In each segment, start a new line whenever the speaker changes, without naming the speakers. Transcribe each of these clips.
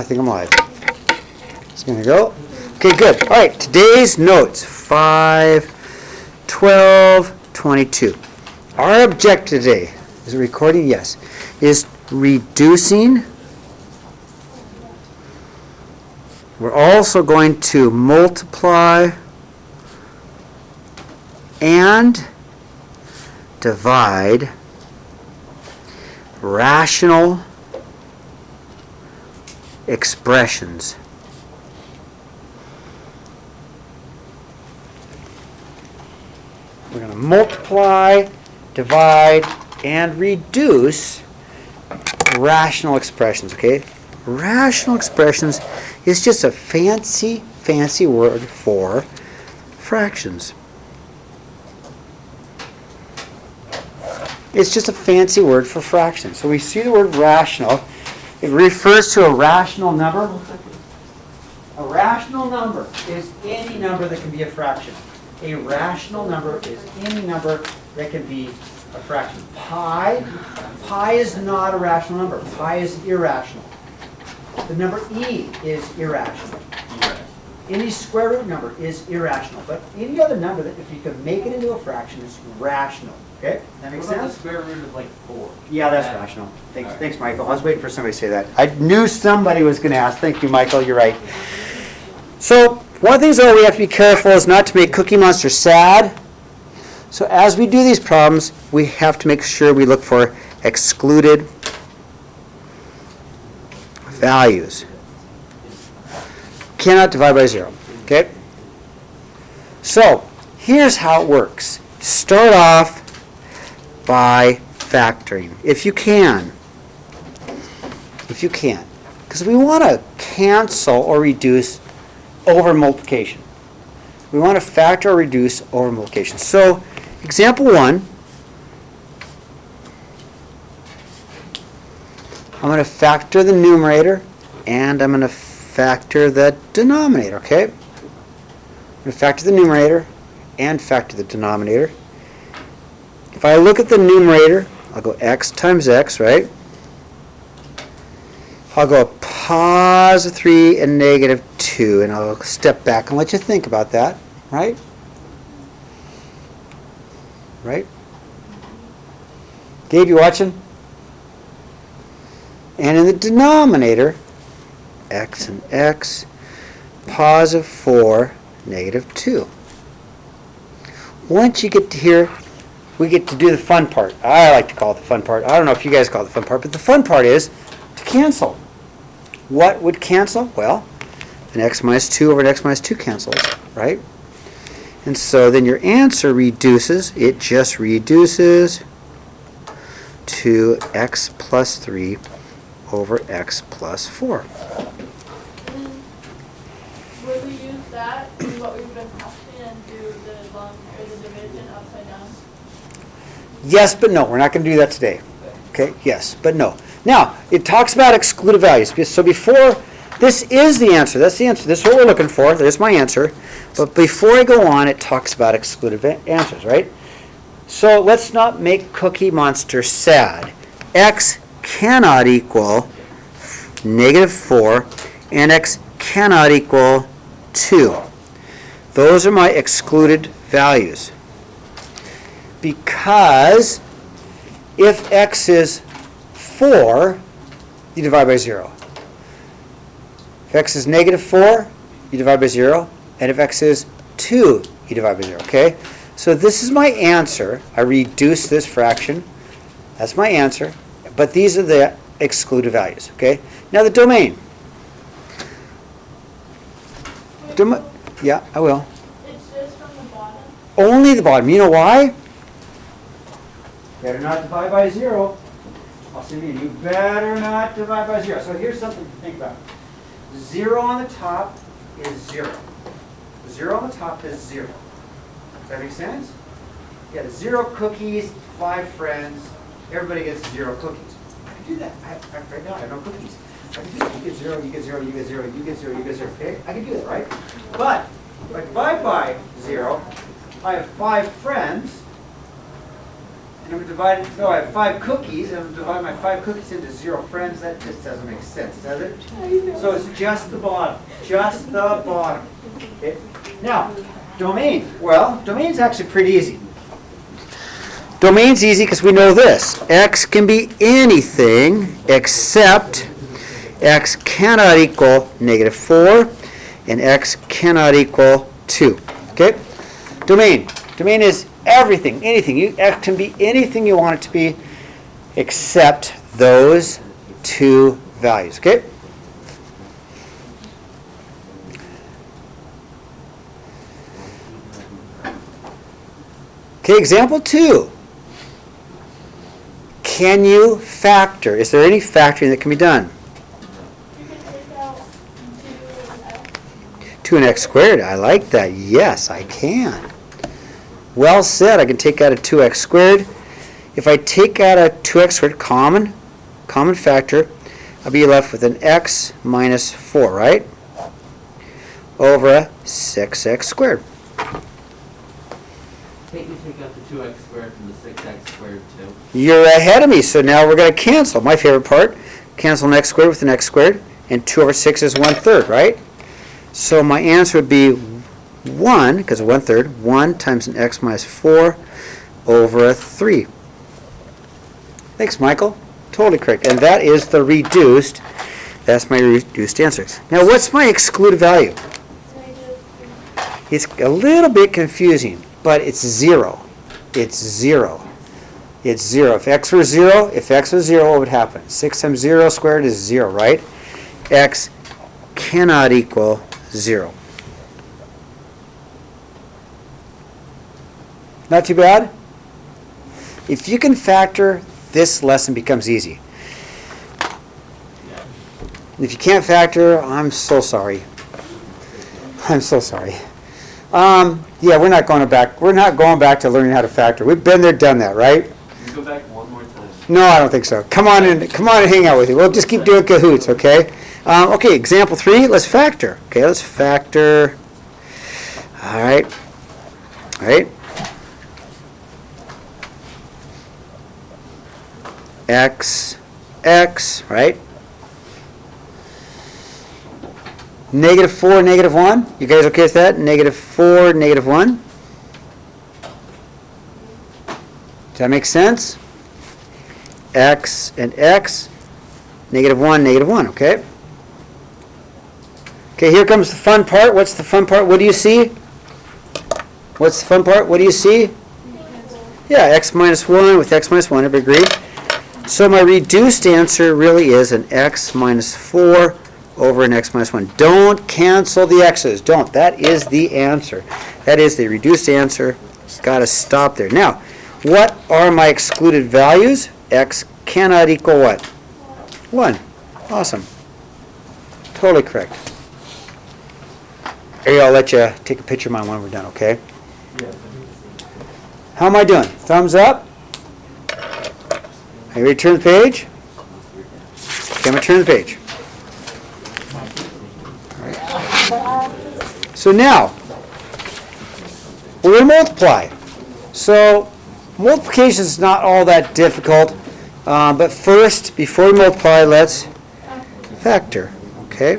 I think I'm live. It's going to go. Okay, good. All right, today's notes, 5, 12, 22. Our objective today, is it recording? Yes, is reducing. We're also going to multiply and divide rational expressions. We're going to multiply, divide, and reduce rational expressions, okay? Rational expressions is just a fancy word for fractions. It's just a fancy word for fractions. So we see the word rational. It refers to a rational number. A rational number is any number that can be a fraction. A rational number is any number that can be a fraction. Pi is not a rational number. Pi is irrational. The number e is irrational. Any square root number is irrational. But any other number that if you can make it into a fraction is rational. Okay? That makes sense?
The square root of like 4.
Yeah, that's rational. Thanks, Michael. I was waiting for somebody to say that. I knew somebody was going to ask. Thank you, Michael. You're right. So one of the things that we have to be careful is not to make Cookie Monster sad. So as we do these problems, we have to make sure we look for excluded values. Cannot divide by 0. Okay? So here's how it works. Start off by factoring, if you can. Because we want to cancel or reduce over multiplication. We want to factor or reduce over multiplication. So, example 1, I'm going to factor the numerator and I'm going to factor the denominator, okay? I'm going to factor the numerator and factor the denominator. If I look at the numerator, I'll go x times x, right? I'll go positive 3 and negative 2, and I'll step back and let you think about that, right? Right? Gabe, you watching? And in the denominator, x and x, positive 4, negative 2. Once you get to here, we get to do the fun part. I like to call it the fun part. I don't know if you guys call it the fun part, but the fun part is to cancel. What would cancel? Well, an x minus 2 over an x minus 2 cancels, right? And so then your answer reduces. It just reduces to x plus 3 over x plus 4.
Would we use that in what we've been testing and do the division upside down?
Yes, but no. We're not going to do that today. Okay? Yes, but no. Now, it talks about excluded values. So before, this is the answer. That's the answer. This is what we're looking for. There's my answer. But before I go on, it talks about excluded answers, right? So let's not make Cookie Monster sad. X cannot equal negative 4, and x cannot equal 2. Those are my excluded values. Because if x is 4, you divide by 0. If x is negative 4, you divide by 0. And if x is 2, you divide by 0. Okay? So this is my answer. I reduce this fraction. That's my answer. But these are the excluded values. Okay? Now the domain. Yeah, I will.
It's just from the bottom?
Only the bottom. You know why? Better not divide by 0. I'll say you better not divide by 0. So here's something to think about. 0 on the top is 0. 0 on the top is 0. Does that make sense? Yeah, 0 cookies, 5 friends. Everybody gets 0 cookies. I can do that. Right now I have no cookies. I can do that. You get 0, you get 0, you get 0, you get 0, you get 0. Okay? I can do that, right? But if I divide by 0, I have 5 friends. I'm going to divide it, so I have 5 cookies, and I'm going to divide my 5 cookies into 0 friends. That just doesn't make sense, does it? So it's just the bottom. Just the bottom. Okay. Now, domain. Well, domain's actually pretty easy. Domain's easy because we know this. X can be anything except x cannot equal -4 and x cannot equal 2. Okay? Domain. Domain is everything, anything. X can be anything you want it to be except those 2 values. Okay? Okay, example 2. Can you factor? Is there any factoring that can be done?
You can take out
2 and x squared. I like that. Yes, I can. Well said. I can take out a 2x squared. If I take out a 2x squared common factor, I'll be left with an x minus 4, right? Over a 6x squared.
Can't you take out the 2x squared from the 6x squared too?
You're ahead of me, so now we're going to cancel. My favorite part, cancel an x squared with an x squared, and 2 over 6 is 1/3, right? So my answer would be 1, because of 1/3, 1 times an x minus 4 over a 3. Thanks, Michael. Totally correct. And that is the reduced, that's my reduced answer. Now, what's my excluded value? It's a little bit confusing, but it's 0. It's 0. It's 0. If x were 0, what would happen? 6 times 0 squared is 0, right? X cannot equal 0. Not too bad? If you can factor, this lesson becomes easy. If you can't factor, I'm so sorry. I'm so sorry. Yeah, we're not going back. We're not going back to learning how to factor. We've been there, done that, right?
Can you go back one more time?
No, I don't think so. Come on and hang out with you. We'll just keep doing cahoots, okay? Okay, example 3. Let's factor. Okay, let's factor. All right. All right. X, right? -4, -1. You guys okay with that? -4, -1. Does that make sense? X and x, -1, -1, okay? Okay, here comes the fun part. What's the fun part? What do you see? What's the fun part? What do you see? Yeah, x minus 1 with x minus 1, everybody agree? So my reduced answer really is an x minus 4 over an x minus 1. Don't cancel the x's. Don't. That is the answer. That is the reduced answer. It's got to stop there. Now, what are my excluded values? X cannot equal what? 1. Awesome. Totally correct. Here, I'll let you take a picture of mine when we're done, okay? How am I doing? Thumbs up? Are you ready to turn the page? Okay, I'm going to turn the page. So now, we're going to multiply. So multiplication is not all that difficult. But first, before we multiply, let's factor. Okay?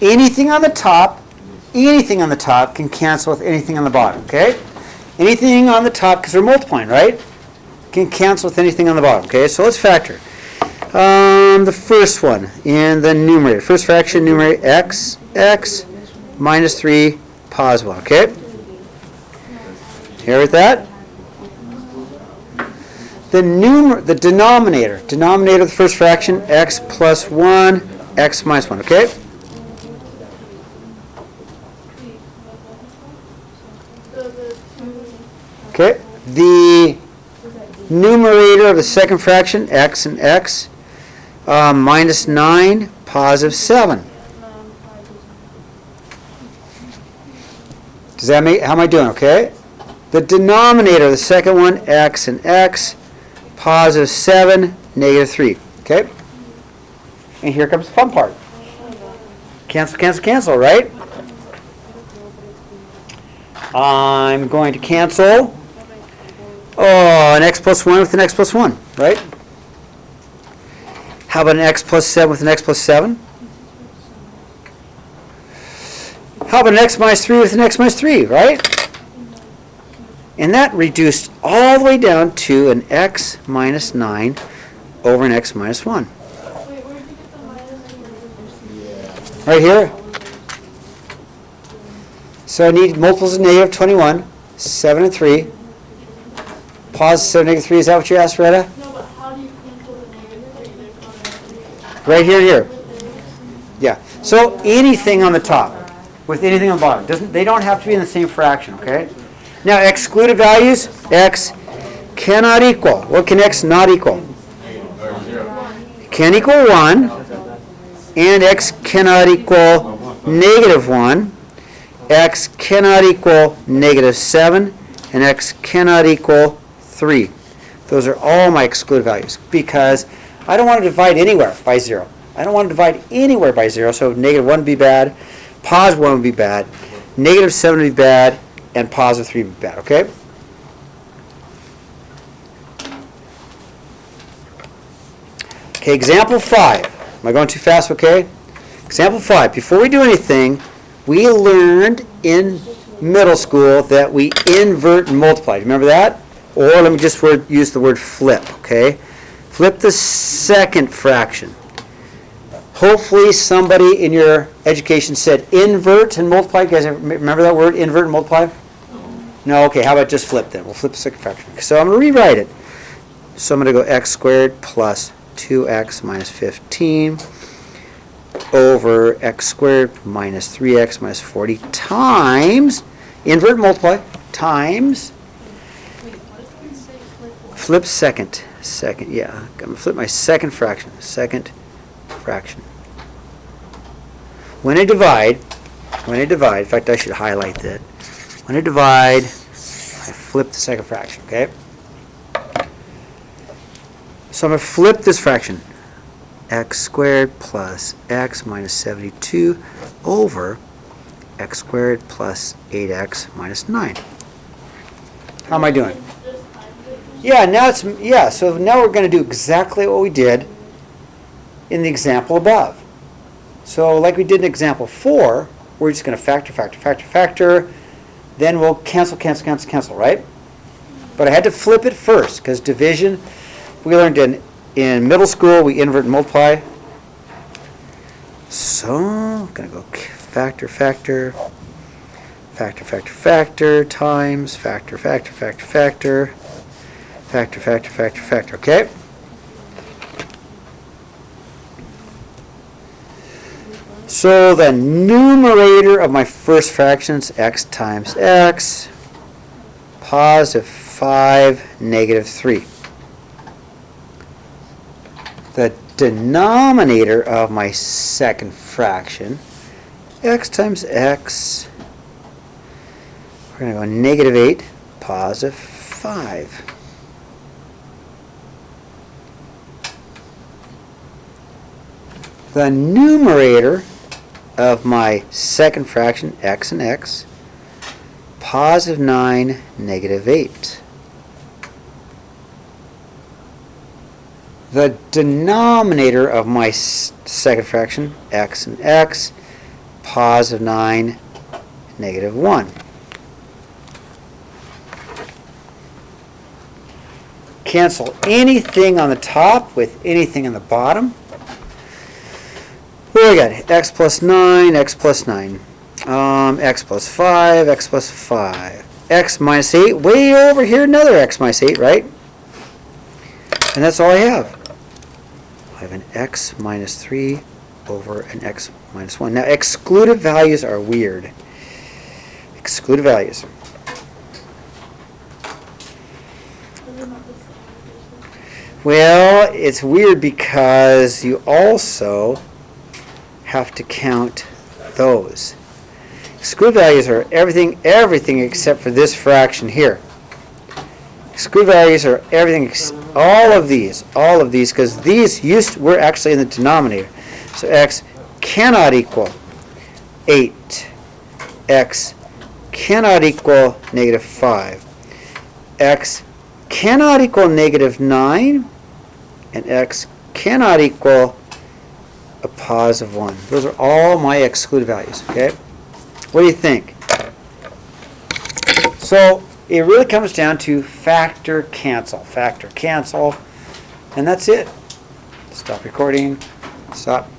Anything on the top can cancel with anything on the bottom, okay? Anything on the top, because we're multiplying, right? Can cancel with anything on the bottom, okay? So let's factor. The first one in the numerator. First fraction, numerator, x minus 3, positive 1, okay? Here with that? The denominator of the first fraction, x plus 1, x minus 1, okay? Okay, the numerator of the second fraction, x and x, minus 9, positive 7. Does that make, how am I doing, okay? The denominator of the second one, x and x, positive 7, negative 3. Okay? And here comes the fun part. Cancel, cancel, cancel, right? I'm going to cancel an x plus 1 with an x plus 1, right? How about an x plus 7 with an x plus 7? How about an x minus 3 with an x minus 3, right? And that reduced all the way down to an x minus 9 over an x minus 1.
Wait, where did you get the minus?
Right here. So I need multiples of negative 21, 7 and 3. Positive 7, negative 3. Is that what you asked, Retta?
No, but how do you cancel the negative 3? There's no negative 3.
Right here, here. Yeah. So anything on the top with anything on the bottom. They don't have to be in the same fraction, okay? Now, excluded values, x cannot equal. What can x not equal? Can equal 1, and x cannot equal negative 1. X cannot equal negative 7, and x cannot equal 3. Those are all my excluded values because I don't want to divide anywhere by 0. I don't want to divide anywhere by 0, so negative 1 would be bad, positive 1 would be bad, negative 7 would be bad, and positive 3 would be bad, okay? Okay, example 5. Am I going too fast, okay? Example 5. Before we do anything, we learned in middle school that we invert and multiply. Remember that? Or let me just use the word flip, okay? Flip the second fraction. Hopefully somebody in your education said invert and multiply. You guys remember that word, invert and multiply? No, okay, how about just flip then? We'll flip the second fraction. So I'm going to rewrite it. So I'm going to go x squared plus 2x minus 15 over x squared minus 3x minus 40 times, invert and multiply, times, flip second, yeah. I'm going to flip my second fraction. When I divide, in fact I should highlight that. When I divide, I flip the second fraction, okay? So I'm going to flip this fraction. X squared plus x minus 72 over x squared plus 8x minus 9. How am I doing? Yeah, so now we're going to do exactly what we did in the example above. So like we did in example 4, we're just going to factor, then we'll cancel, right? But I had to flip it first because division, we learned in middle school, we invert and multiply. So I'm going to go factor, times, factor, okay? So the numerator of my first fraction is x times x, positive 5, negative 3. The denominator of my second fraction, x times x, we're going to go negative 8, positive 5. The numerator of my second fraction, x and x, positive 9, negative 8. The denominator of my second fraction, x and x, positive 9, negative 1. Cancel anything on the top with anything on the bottom. What do we got? X plus 9, x plus 9. X plus 5, x plus 5. X minus 8, way over here, another x minus 8, right? And that's all I have. I have an x minus 3 over an x minus 1. Now, excluded values are weird. Excluded values. Well, it's weird because you also have to count those. Excluded values are everything except for this fraction here. Excluded values are everything all of these, because these were actually in the denominator. So x cannot equal 8. X cannot equal negative 5. X cannot equal negative 9. And x cannot equal a positive 1. Those are all my excluded values, okay? What do you think? So it really comes down to factor cancel, and that's it. Stop recording. Stop.